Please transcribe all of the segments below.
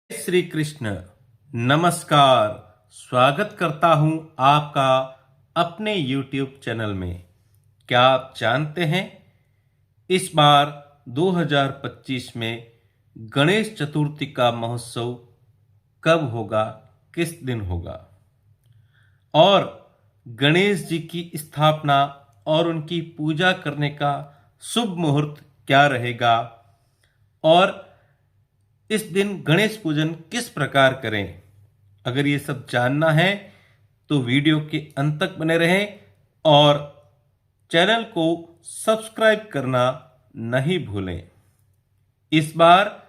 श्री कृष्ण। नमस्कार। स्वागत करता हूं आपका अपने YouTube चैनल में। क्या आप जानते हैं इस बार 2025 में गणेश चतुर्थी का महोत्सव कब होगा, किस दिन होगा और गणेश जी की स्थापना और उनकी पूजा करने का शुभ मुहूर्त क्या रहेगा और इस दिन गणेश पूजन किस प्रकार करें। अगर ये सब जानना है तो वीडियो के अंत तक बने रहें और चैनल को सब्सक्राइब करना नहीं भूलें। इस बार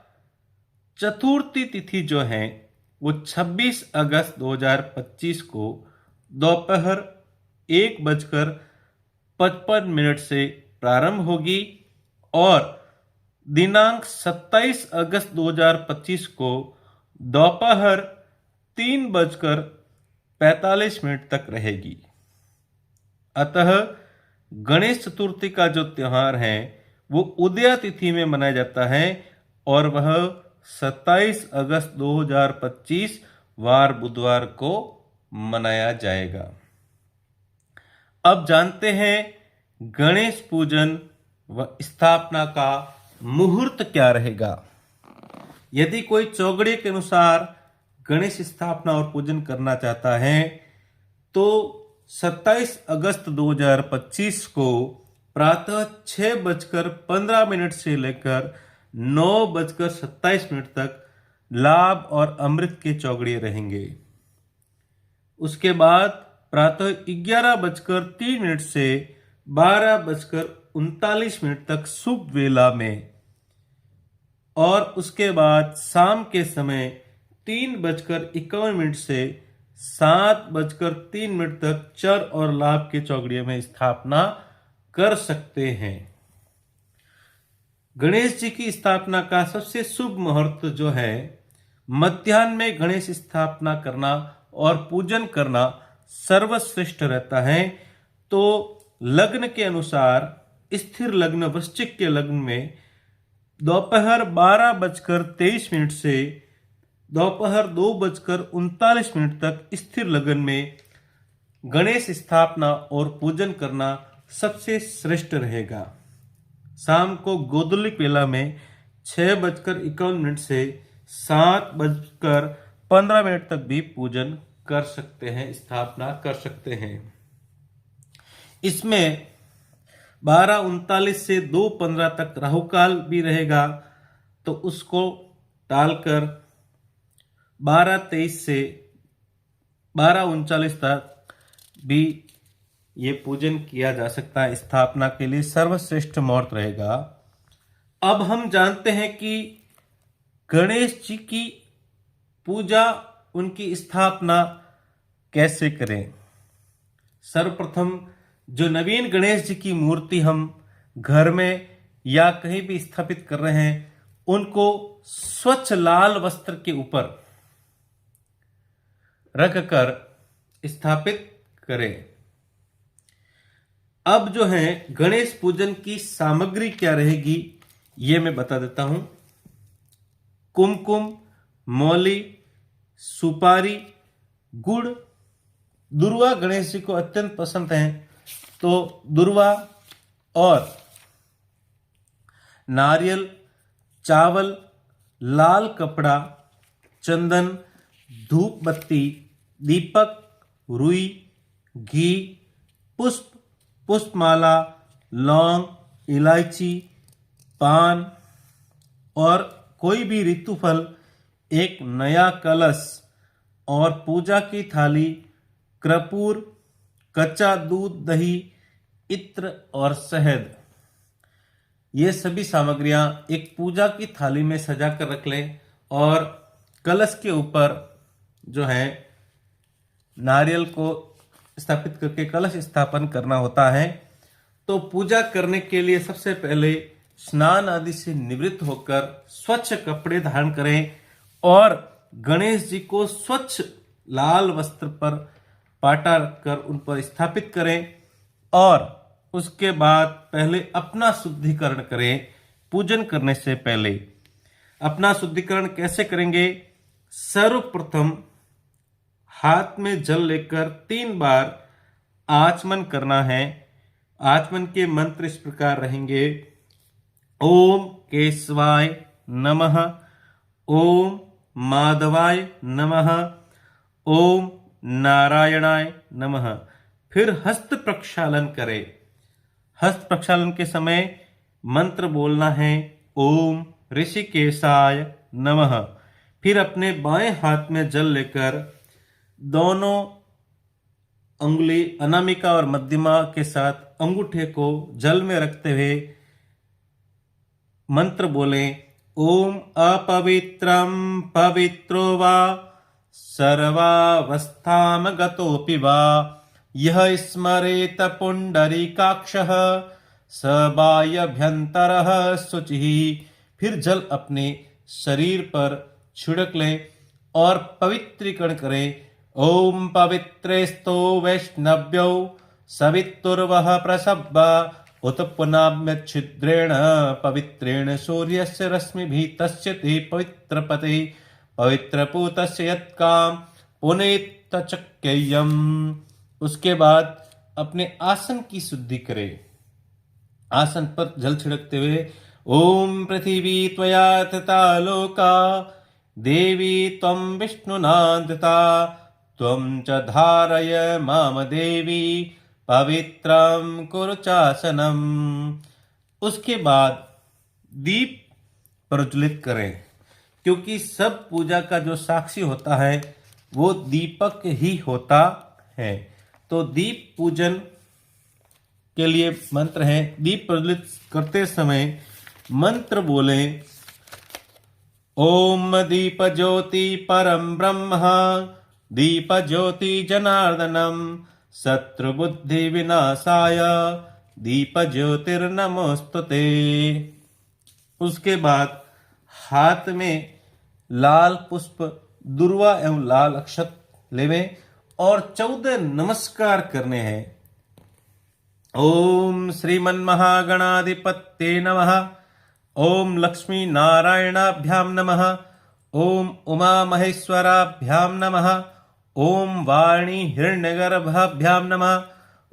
चतुर्थी तिथि जो है वो 26 अगस्त 2025 को दोपहर 1:55 से प्रारंभ होगी और दिनांक 27 अगस्त 2025 को दोपहर 3:45 तक रहेगी। अतः गणेश चतुर्थी का जो त्योहार है वो उदया तिथि में मनाया जाता है और वह 27 अगस्त 2025 वार बुधवार को मनाया जाएगा। अब जानते हैं गणेश पूजन व स्थापना का मुहूर्त क्या रहेगा। यदि कोई चौगड़े के अनुसार गणेश स्थापना और पूजन करना चाहता है तो 27 अगस्त 2025 को प्रातः 6:15 से लेकर 9:27 तक लाभ और अमृत के चौगड़े रहेंगे। उसके बाद प्रातः 11:03 से 12:39 तक शुभ वेला में और उसके बाद शाम के समय 3:51 से 7:03 तक चर और लाभ के चौगड़ियों में स्थापना कर सकते हैं। गणेश जी की स्थापना का सबसे शुभ मुहूर्त जो है मध्याह्न में गणेश स्थापना करना और पूजन करना सर्वश्रेष्ठ रहता है। तो लग्न के अनुसार स्थिर लग्न वृश्चिक के लग्न में दोपहर 12:23 से दोपहर 2:39 तक स्थिर लग्न में गणेश स्थापना और पूजन करना सबसे श्रेष्ठ रहेगा। शाम को गोधूलिक वेला में 6:51 से 7:15 तक भी पूजन कर सकते हैं, स्थापना कर सकते हैं। इसमें 12:39 से 2:15 तक राहुकाल भी रहेगा, तो उसको टालकर 12:23 से 12:39 तक भी ये पूजन किया जा सकता है। स्थापना के लिए सर्वश्रेष्ठ मुहूर्त रहेगा। अब हम जानते हैं कि गणेश जी की पूजा, उनकी स्थापना कैसे करें। सर्वप्रथम जो नवीन गणेश जी की मूर्ति हम घर में या कहीं भी स्थापित कर रहे हैं उनको स्वच्छ लाल वस्त्र के ऊपर रखकर स्थापित करें। अब जो है गणेश पूजन की सामग्री क्या रहेगी ये मैं बता देता हूं। कुमकुम, मौली, सुपारी, गुड़। दुर्वा गणेश जी को अत्यंत पसंद है, तो दुर्वा और नारियल, चावल, लाल कपड़ा, चंदन, धूप बत्ती, दीपक, रुई, घी, पुष्प, पुष्पमाला, लौंग, इलायची, पान और कोई भी ऋतुफल, एक नया कलश और पूजा की थाली, कर्पूर, कच्चा दूध, दही, इत्र और शहद। ये सभी सामग्रियां एक पूजा की थाली में सजा कर रख लें और कलश के ऊपर जो है नारियल को स्थापित करके कलश स्थापन करना होता है। तो पूजा करने के लिए सबसे पहले स्नान आदि से निवृत्त होकर स्वच्छ कपड़े धारण करें और गणेश जी को स्वच्छ लाल वस्त्र पर पाटा रखकर उन पर स्थापित करें और उसके बाद पहले अपना शुद्धिकरण करें। पूजन करने से पहले अपना शुद्धिकरण कैसे करेंगे सर्वप्रथम हाथ में जल लेकर 3 बार आचमन करना है। आचमन के मंत्र इस प्रकार रहेंगे। ओम केशवाय नमः, ओम माधवाय नमः, ओम नारायणाय नमः। फिर हस्त प्रक्षालन करें। हस्त प्रक्षालन के समय मंत्र बोलना है ओम ऋषिकेशाय नमः। फिर अपने बाएं हाथ में जल लेकर दोनों अंगुली अनामिका और मध्यमा के साथ अंगूठे को जल में रखते हुए मंत्र बोलें। ओम अपवित्रम पवित्रो वा सर्वावस्थाम गतोऽपि वा यह स्मरेत पुंडरीकाक्षः स बाह्यभ्यन्तरः शुचिः। फिर जल अपने शरीर पर छिड़क लें और पवित्रीकरण करें। ओम पवित्रेस्तो वैष्णव्यो सवितुर्वः प्रसव्य उत पुनाम्य छिद्रेण पवित्रेण सूर्यस्य रश्मिभिः तस्य ते पवित्रपते पवित्रपूतस्य यत्काम पुनेतचक्ययम्। उसके बाद अपने आसन की शुद्धि करें। आसन पर जल छिड़कते हुए ओम पृथिवी त्वया तथा लोका देवी त्वं विष्णुना धृता त्वं च धारय माम देवी पवित्रं कुरु चासनम्। उसके बाद दीप प्रज्वलित करें, क्योंकि सब पूजा का जो साक्षी होता है वो दीपक ही होता है। तो दीप पूजन के लिए मंत्र है। दीप प्रज्वलित करते समय मंत्र बोलें। ओम दीप ज्योति परम ब्रह्म दीप ज्योति जनार्दनम शत्रु बुद्धि विनाशाय दीप ज्योतिर्नमोस्तुते। उसके बाद हाथ में लाल पुष्प दुर्वा एवं लाल अक्षत लेवें और 14 नमस्कार करने हैं। ओम श्रीमन्महागणाधिपत्ये नमः, ओम लक्ष्मी नारायणाभ्यां नमः, ओम उमा महेश्वराभ्यां नमः, ओम वाणी हिरण्यगर्भाभ्यां नमः,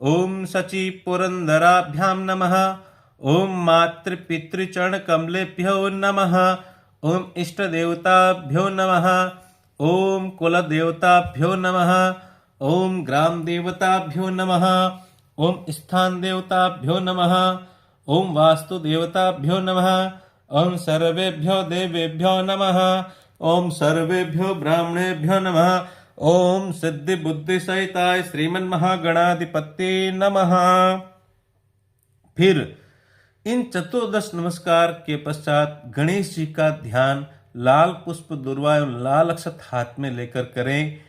ओम शची पुरंदराभ्यां नमः, ओम मातृपितृचरण कमलेभ्यो नमः, ओम इष्ट देवताभ्यो नमः, ओम कुल देवताभ्यो नमः, ओम ग्राम देवताभ्यो नमः, ओम स्थान देवताभ्यो नमः, ओम वास्तु देवताभ्यो नमः, ओम सर्वेभ्यो देवेभ्यो नमः, ओम सर्वेभ्यो ब्राह्मणेभ्यो नमः, ओम सिद्धि बुद्धि सहिताय श्रीमन्महागणाधिपत्ये नमः। फिर इन 14 नमस्कार के पश्चात गणेश जी का ध्यान लाल पुष्प दुर्वा एवं लाल अक्षत हाथ में लेकर करें।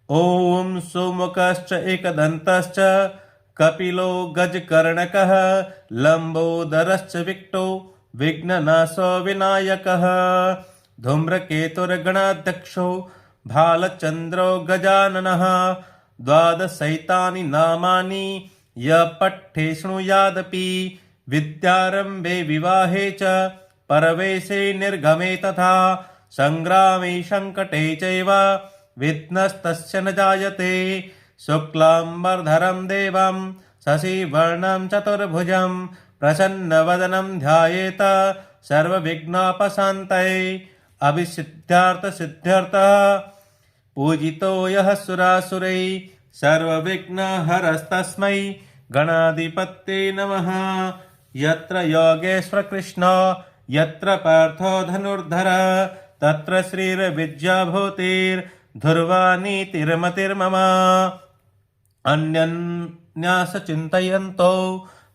ओम सोमुखश्च एकदन्तश्च कपिलो गजकर्णकः लंबोदरश्च विक्टो विघ्ननाशो विनायकः धूम्रकेतुर्गणाध्यक्षो भालचंद्रो गजाननः द्वादशैतानि नामानि य पठ्ये शृणुयादपि विद्यारंभे विवाहे च परवेशे निर्गमे तथा संग्रामे संकटे चैव विघ्नस्तस्य न जायते शुक्लांबरधरं देवं शशिवर्णं चतुर्भुजं प्रसन्नवदनं ध्यायेत सर्वविघ्नोपशान्तये अभिसिद्ध्यार्थसिद्ध्यर्थः पूजितो यः सुरासुरैः सर्वविघ्नहरस्तस्मै गणाधिपत्ये नमः। यत्र योगेश्वर कृष्ण यत्र पार्थो धनुर्धर तत्र श्रीर्विद्या भूतिर्ध्रुवा नीतिर्मतिर्मम। अन्यन्यास चिन्तयन्तो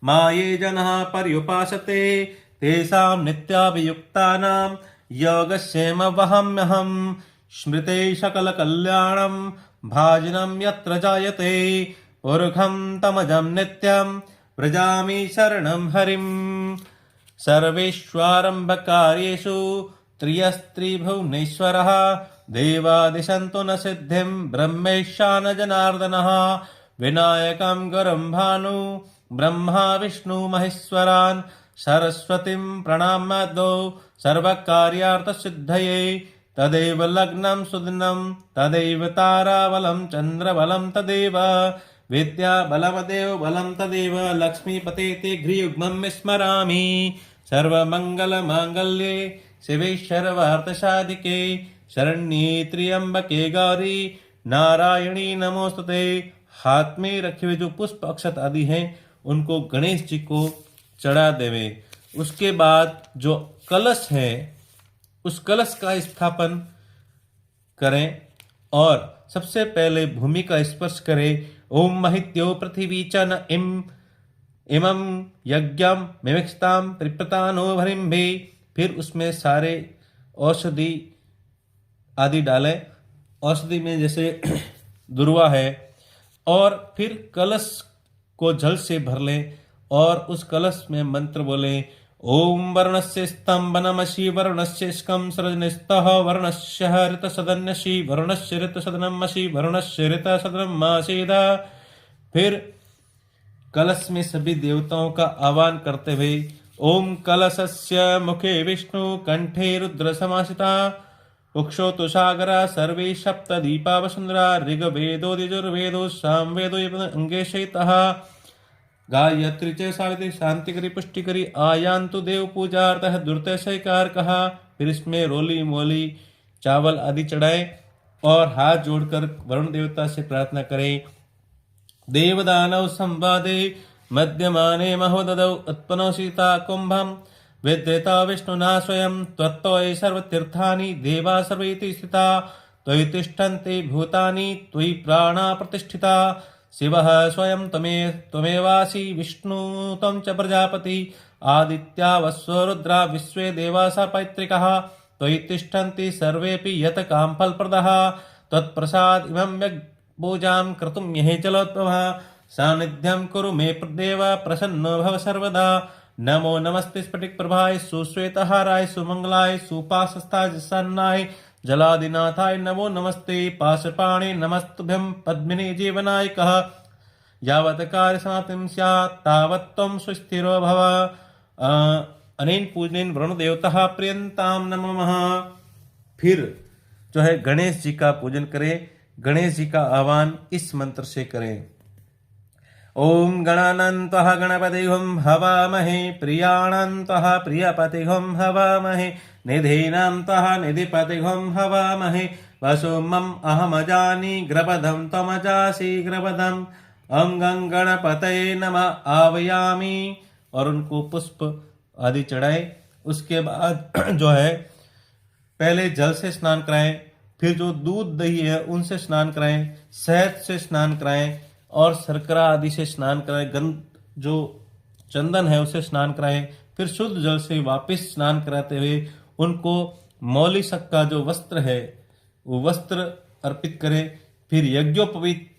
माये जनाः पर्युपासते तेषां नित्याभियुक्तानां योगक्षेममहम्यहम्। स्मृते सकलकल्याणं भाजनं यत्र जायते ऊर्ध्वं तमजं नित्यं व्रजामि शरणं हरिम्। सर्वेष्वारम्भकार्येषु त्रियस्त्रिभुवनेश्वरः देवादिशन्तु न सिद्धिं ब्रह्मेशान जनार्दनः। विनायकं गुरुं भानु ब्रह्मा विष्णु महेश्वरान् सरस्वतीं प्रणम्य सर्वकार्यार्थसिद्धये तदैव लग्नं सुदिनं तदैव ताराबलं चन्द्रबलं तदेव विद्याबलमदेव बलं तदेव लक्ष्मीपते ते घ्रियुग्मं स्मरामि सर्वमङ्गलमाङ्गल्ये शिवे सर्वार्थसाधिके शरण्ये त्र्यंबके गौरी नारायणी नमोस्तुते। हाथ में रखे हुए जो पुष्प अक्षत आदि हैं उनको गणेश जी को चढ़ा देवे। उसके बाद जो कलश है उस कलश का स्थापन करें और सबसे पहले भूमि का स्पर्श करें। ओम महित्यो पृथ्वी च न इमं यज्ञम मिमिक्षताम त्रिप्रतानो भरिम्भे। फिर उसमें सारे औषधि आदि डालें। औषधि में जैसे दुर्वा है। और फिर कलश को जल से भर लें और उस कलश में मंत्र बोलें। ओम वर्णस्य स्तंभनमसि वर्णस्य स्कं सृजनिस्तः वर्णस्य ऋतसदन्यसि वर्णस्य ऋतसदनमसि वर्णस्य ऋतसदनमासीदा। फिर कलश में सभी देवताओं का आह्वान करते हुए ओम कलशस्य मुखे विष्णु कंठे रुद्र समासिता उक्षो तुषागरा सर्वे सप्त दीपा वसुंधरा ऋग्वेदो यजुर्वेदो सामवेदो अंगे शयितः गायत्री च सावित्री शांतिकरी पुष्टिकरी आयान्तु देव पूजार्थः दुर्तशयकार कहा। फिर इसमें रोली मोली चावल आदि चढ़ाए और हाथ जोड़कर वरुण देवता से प्रार्थना करें। देवदानव संवादे मध्यमाने महोददौ उत्पन्नो सीता कुंभम विद्यता विष्णुना स्वयं त्वत्तोय सर्वतीर्थानि देवा सर्वेति स्थिता त्वयि तिष्ठन्ति भूतानि त्वयि प्राणा प्रतिष्ठिता शिवः स्वयं त्वमेवासि विष्णु त्वं च प्रजापति आदित्या वस्व रुद्रा विश्वे देवा स पैतृकः त्वयि तिष्ठन्ति सर्वेऽपि यत् कामफलप्रदः त्वत्प्रसाद इमं पूजां कर्तुं यहे चलोद्भवः सान्निध्यं कुरु मे देव प्रसन्नो भव सर्वदा। नमो नमस्ते स्फटिक प्रभाय सुश्वेतहाराय सुमंगलाय सुपाशस्ताय जसन्नाय जलादिनाथाय नमो नमस्ते पाशपाणे नमस्तुभ्यं पद्मिनी जीवनाय कः यावत् कार्य समाप्तिं स्यात् तावत् त्वं सुस्थिरो भव। अनेन पूजनेन वरुण देवता प्रियंतां नमः। फिर जो है गणेश जी का पूजन करें। गणेश जी का आह्वान इस मंत्र से करें। ओम गणानन्त्वा गणपतिहुं हवामहे प्रियाणन्त्वा प्रियपतिहुं हवामहे निधीनान्त्वा निधिपतिहुं हवामहे वसुमम् अहमजानि ग्रपदं त्वमजासि ग्रपदम् अं गं गणपतये नमः आवायामि। और उनको पुष्प आदि चढ़ाए। उसके बाद जो है पहले जल से स्नान कराएं। फिर जो दूध दही है उनसे स्नान कराएं। शहद से स्नान कराएं और शर्करा आदि से स्नान कराएं। गंध जो चंदन है उसे स्नान कराएं। फिर शुद्ध जल से वापस स्नान कराते हुए उनको मौली शक का जो वस्त्र है वो वस्त्र अर्पित करें। फिर यज्ञोपवीत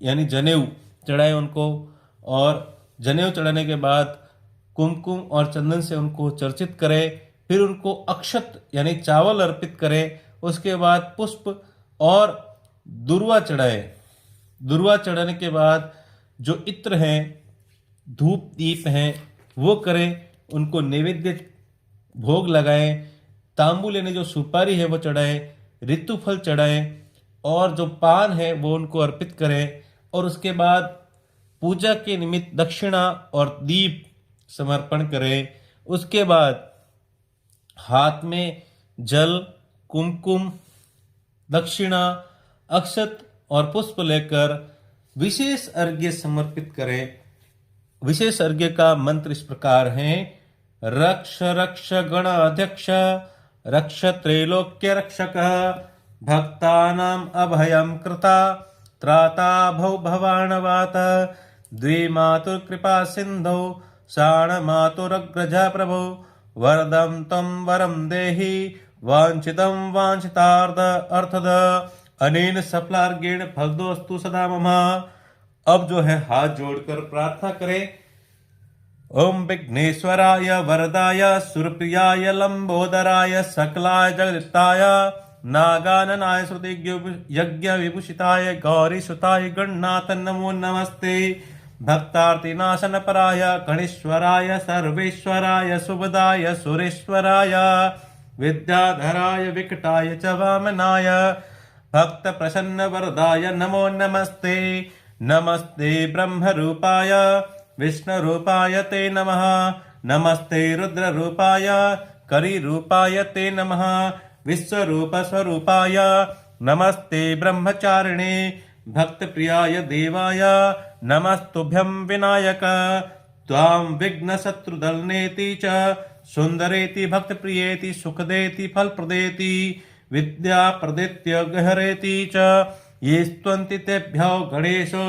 यानी जनेऊ चढ़ाए उनको। और जनेऊ चढ़ाने के बाद कुमकुम और चंदन से उनको चर्चित करें। फिर उनको अक्षत यानी चावल अर्पित करें। उसके बाद पुष्प और दुर्वा चढ़ाए। दुर्वा चढ़ाने के बाद जो इत्र हैं धूप दीप हैं वो करें। उनको नैवेद्य भोग लगाएं। तांबूल यानी जो सुपारी है वो चढ़ाएं। ऋतुफल चढ़ाएं और जो पान है वो उनको अर्पित करें। और उसके बाद पूजा के निमित्त दक्षिणा और दीप समर्पण करें। उसके बाद हाथ में जल कुमकुम दक्षिणा अक्षत और पुष्प लेकर विशेष अर्घ्य समर्पित करें। विशेष अर्घ्य का मंत्र इस प्रकार है। रक्ष रक्ष गणाध्यक्ष रक्ष त्रैलोक्य रक्षक भक्तानाम अभयं कृता त्राता भव भवानवात द्वे मातुर कृपा सिंधो शाण मातुरग्रजा प्रभो वरदं तम वरम देहि वांछितं वांछितार्थ अर्थद अनेन सफलार्गेण फलदोस्तु सदा मम। अब जो है हाथ जोड़कर प्रार्थना करें। ओम विघ्नेश्वराय वरदाय सुरप्रियाय लंबोदराय सकलाय जगदिताय नागाननाय श्रुति यज्ञ विभूषिताय गौरी सुताय गणनाथ नमो नमस्ते। भक्तार्तिनाशन पराय गणेश्वराय सर्वेश्वराय सुबदाय सुरेश्वराय विद्याधराय विकटाय च वामनाय भक्तप्रसन्नवरदाय नमो नमस्ते। नमस्ते ब्रह्मरूपाय विष्णुरूपाय ते नमः। नमस्ते रुद्ररूपाय करिरूपाय ते नमः। विश्वरूपस्वरूपाय नमस्ते ब्रह्मचारिणे भक्तप्रियाय देवाय नमस्तुभ्यं विनायक। त्वां विघ्नशत्रुदलनेति च सुन्दरेति भक्तप्रियेति सुखदेति फलप्रदेति विद्याप्रदेत्य गहरेति च ये स्तुवन्ति तेभ्यो गणेशो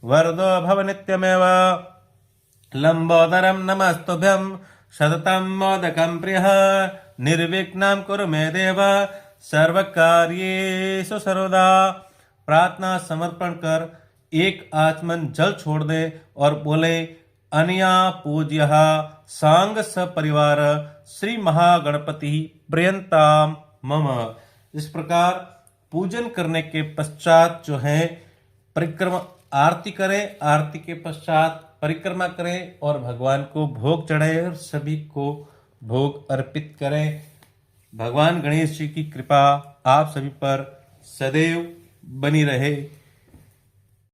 वरदो भव नित्यमेव। लम्बोदरं नमस्तुभ्यं सततं मोदकं प्रियः निर्विघ्नं कुरु मे देव सर्वकार्येषु सर्वदा। प्रार्थना समर्पण कर एक आचमन जल छोड़ दे और बोले अनया पूज्य सांग सपरिवार श्री महागणपति प्रियंताम मम। इस प्रकार पूजन करने के पश्चात जो है परिक्रमा आरती करें, आरती के पश्चात परिक्रमा करें और भगवान को भोग चढ़ाएं और सभी को भोग अर्पित करें। भगवान गणेश जी की कृपा आप सभी पर सदैव बनी रहे।